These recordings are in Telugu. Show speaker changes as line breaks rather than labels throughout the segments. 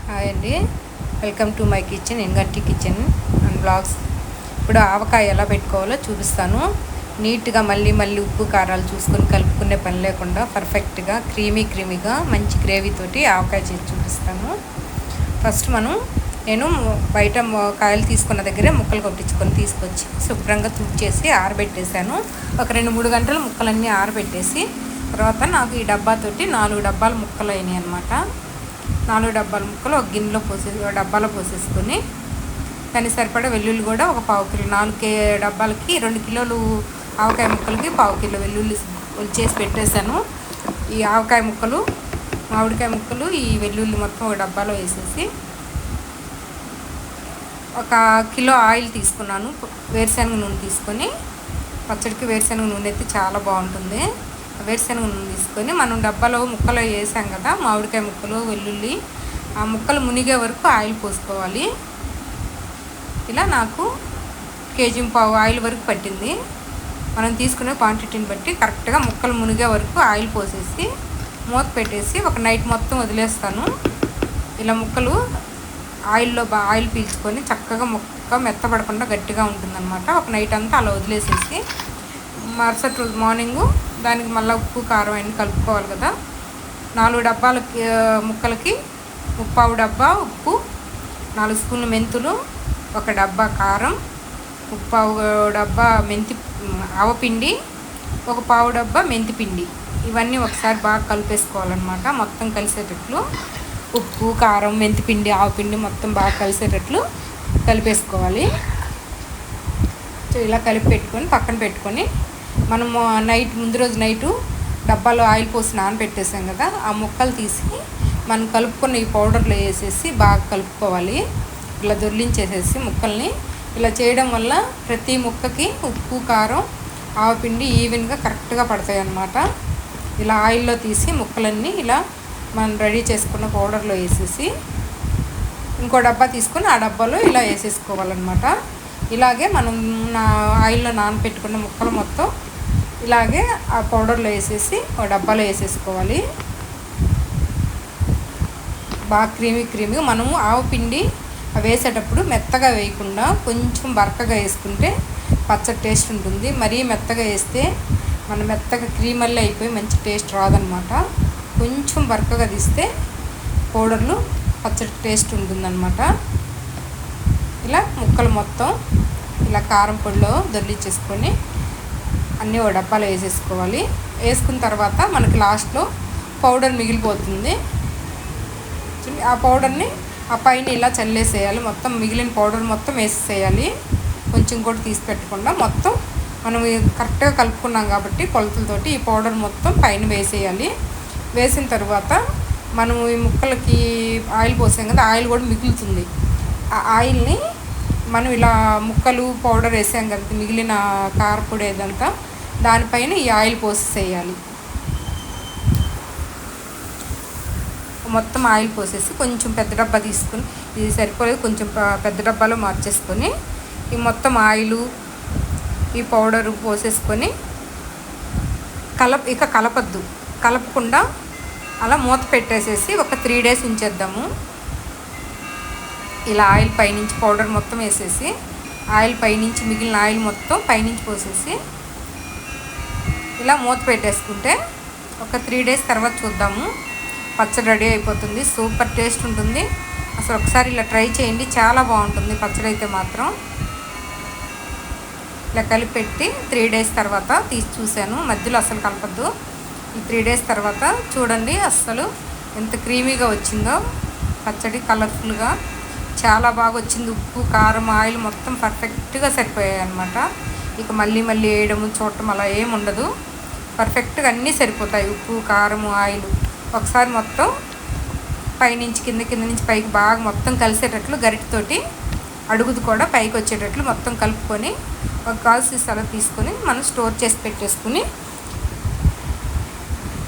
హాయ్ అండి, welcome to my kitchen Enganti kitchen and blogs. ఇప్పుడు ఆవకాయ ఎలా పెట్టుకోవాలో చూపిస్తాను. నీట్గా మళ్ళీ ఉప్పు కారాలు చూసుకొని కలుపుకునే పని లేకుండా పర్ఫెక్ట్గా క్రీమీగా మంచి గ్రేవీతోటి ఆవకాయ చేసి చూపిస్తాను. ఫస్ట్ నేను బయట కాయలు తీసుకున్న దగ్గరే ముక్కలు కొట్టించుకొని తీసుకొచ్చి శుభ్రంగా తుడిచేసి ఆరబెట్టేశాను. ఒక 2-3 గంటలు ముక్కలన్నీ ఆరబెట్టేసి తర్వాత నాకు ఈ డబ్బాతోటి 4 డబ్బాల ముక్కలు అయినాయి అన్నమాట. 4 డబ్బాల ముక్కలు ఒక గిన్నెలో డబ్బాలో పోసేసుకొని దాన్ని సరిపడా వెల్లుల్లి కూడా ఒక 1/4 కిలో, 4 డబ్బాలకి 2 కిలోలు ఆవకాయ ముక్కలకి 1/4 కిలో వెల్లుల్లి చేసి పెట్టేశాను. ఈ ఆవకాయ ముక్కలు, మామిడికాయ ముక్కలు, ఈ వెల్లుల్లి మొత్తం ఒక డబ్బాలో వేసేసి 1 కిలో ఆయిల్ తీసుకున్నాను. వేరుశనగ నూనె తీసుకొని, పచ్చడికి వేరుశనగ నూనె అయితే చాలా బాగుంటుంది. వేరుశనగ నూనె తీసుకొని మనం డబ్బాలో ముక్కలు వేసాం కదా, మామిడికాయ ముక్కలు, వెల్లుల్లి, ఆ ముక్కలు మునిగే వరకు ఆయిల్ పోసుకోవాలి. ఇలా నాకు 1.5 కేజీ ఆయిల్ వరకు పట్టింది. మనం తీసుకునే క్వాంటిటీని బట్టి కరెక్ట్గా ముక్కలు మునిగే వరకు ఆయిల్ పోసేసి మూత పెట్టేసి ఒక నైట్ మొత్తం వదిలేస్తాను. ఇలా ముక్కలు ఆయిల్లో ఆయిల్ పీల్చుకొని చక్కగా ముక్క మెత్తపడకుండా గట్టిగా ఉంటుందన్నమాట. ఒక నైట్ అంతా అలా వదిలేసేసి మరుసటి రోజు మార్నింగు దానికి మళ్ళీ ఉప్పు కారం అన్నీ కలుపుకోవాలి కదా. 4 డబ్బాల ముక్కలకి 1/4 డబ్బా ఉప్పు, 4 స్పూన్లు మెంతులు, 1 డబ్బా కారం, 1/4 డబ్బా ఆవపిండి, 1/4 డబ్బా మెంతిపిండి, ఇవన్నీ ఒకసారి బాగా కలిపేసుకోవాలన్నమాట. మొత్తం కలిసేటట్లు ఉప్పు, కారం, మెంతిపిండి, ఆవపిండి మొత్తం బాగా కలిసేటట్లు కలిపేసుకోవాలి. సో ఇలా కలిపి పెట్టుకొని పక్కన పెట్టుకొని మనము ముందు రోజు నైటు డబ్బాలో ఆయిల్ పోసి నానబెట్టేసాం కదా, ఆ ముక్కలు తీసి మనం కలుపుకున్న ఈ పౌడర్లో వేసేసి బాగా కలుపుకోవాలి. ఇలా దొర్లించేసేసి ముక్కల్ని ఇలా చేయడం వల్ల ప్రతి ముక్కకి ఉప్పు, కారం, ఆవపిండి ఈవెన్గా కరెక్ట్గా పడతాయి అన్నమాట. ఇలా ఆయిల్లో తీసి ముక్కలన్నీ ఇలా మనం రెడీ చేసుకున్న పౌడర్లో వేసేసి ఇంకో డబ్బా తీసుకొని ఆ డబ్బాలో ఇలా వేసేసుకోవాలన్నమాట. ఇలాగే మనం ఆయిల్లో నానబెట్టుకున్న ముక్కలు మొత్తం ఇలాగే ఆ పౌడర్లో వేసేసి ఒక డబ్బాలో వేసేసుకోవాలి. బాగా క్రీమీగా మనము ఆవపిండి వేసేటప్పుడు మెత్తగా వేయకుండా కొంచెం బరకగా వేసుకుంటే పచ్చడి టేస్ట్ ఉంటుంది. మరీ మెత్తగా వేస్తే మనం మెత్తగా క్రీమల్లే అయిపోయి మంచి టేస్ట్ రాదనమాట. కొంచెం బరకగా తీస్తే పౌడర్లు పచ్చడి టేస్ట్ ఉంటుందన్నమాట. ఇలా ముక్కలు మొత్తం ఇలా కారం పొడిలో దొర్లించేసుకొని అన్నీ ఒక డబ్బాలో వేసేసుకోవాలి. వేసుకున్న తర్వాత మనకి లాస్ట్లో పౌడర్ మిగిలిపోతుంది. ఆ పౌడర్ని ఆ పైన ఇలా చల్లేసేయాలి. మొత్తం మిగిలిన పౌడర్ మొత్తం వేసేసేయాలి. కొంచెం కూడా తీసి పెట్టకుండా మొత్తం మనం కరెక్ట్గా కలుపుకున్నాం కాబట్టి కొలతలతోటి ఈ పౌడర్ మొత్తం పైన వేసేయాలి. వేసిన తర్వాత మనం ఈ ముక్కలకి ఆయిల్ పోసాం కదా, ఆయిల్ కూడా మిగులుతుంది. ఆ ఆయిల్ని మనం ఇలా ముక్కలు పౌడర్ వేసాం కదా, మిగిలిన కారపొడి ఏదంతా దానిపైన ఈ ఆయిల్ పోసేసేయాలి. మొత్తం ఆయిల్ పోసేసి కొంచెం పెద్ద డబ్బా తీసుకుని, ఇది సరిపోలేదు కొంచెం పెద్ద డబ్బాలో మార్చేసుకొని ఈ మొత్తం ఆయిలు ఈ పౌడరు పోసేసుకొని కలపద్దు, కలపకుండా అలా మూత పెట్టేసేసి ఒక 3 డేస్ ఉంచేద్దాము. ఇలా ఆయిల్ పైనుంచి పౌడర్ మొత్తం వేసేసి ఆయిల్ పైనుంచి మిగిలిన ఆయిల్ మొత్తం పైనుంచి పోసేసి ఇలా మూత పెట్టేసుకుంటే ఒక 3 డేస్ తర్వాత చూద్దాము. పచ్చడి రెడీ అయిపోతుంది. సూపర్ టేస్ట్ ఉంటుంది. అసలు ఒకసారి ఇలా ట్రై చేయండి, చాలా బాగుంటుంది పచ్చడి అయితే మాత్రం. ఇలా కలిపెట్టి 3 డేస్ తర్వాత తీసి చూశాను, మధ్యలో అసలు కలపద్దు. ఈ 3 డేస్ తర్వాత చూడండి అస్సలు ఎంత క్రీమీగా వచ్చిందో పచ్చడి, కలర్ఫుల్గా చాలా బాగా వచ్చింది. ఉప్పు, కారం, ఆయిల్ మొత్తం పర్ఫెక్ట్గా సరిపోయాయి అన్నమాట. ఇక మళ్ళీ వేయడము చూడటం అలా ఏమి ఉండదు. పర్ఫెక్ట్గా అన్నీ సరిపోతాయి. ఉప్పు, కారం, ఆయిల్ ఒకసారి మొత్తం పైనుంచి కింద నుంచి పైకి బాగా మొత్తం కలిసేటట్లు గరిటతోటి అడుగుది కూడా పైకి వచ్చేటట్లు మొత్తం కలుపుకొని ఒక గాజు సీసాలో తీసుకొని మనం స్టోర్ చేసి పెట్టేసుకుని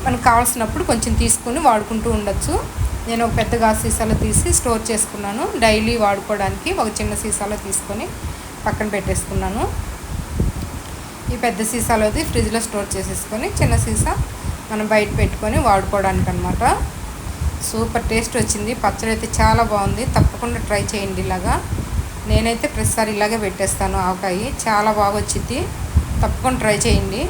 మనకు కావాల్సినప్పుడు కొంచెం తీసుకొని వాడుకుంటూ ఉండొచ్చు. నేను ఒక పెద్ద గాజు సీసాలో తీసి స్టోర్ చేసుకున్నాను. డైలీ వాడుకోవడానికి ఒక చిన్న సీసాలో తీసుకొని పక్కన పెట్టేసుకున్నాను. ఈ పెద్ద సీసాలోది ఫ్రిడ్జ్లో స్టోర్ చేసేసుకొని చిన్న సీసా మనం బయట పెట్టుకొని వాడుకోవడానికి అనమాట. సూపర్ టేస్ట్ వచ్చింది. పచ్చడి అయితే చాలా బాగుంది. తప్పకుండా ట్రై చేయండి ఇలాగా. నేనైతే ప్రతిసారి ఇలాగే పెట్టేస్తాను ఆవకాయ. చాలా బాగా వచ్చింది. తప్పకుండా ట్రై చేయండి.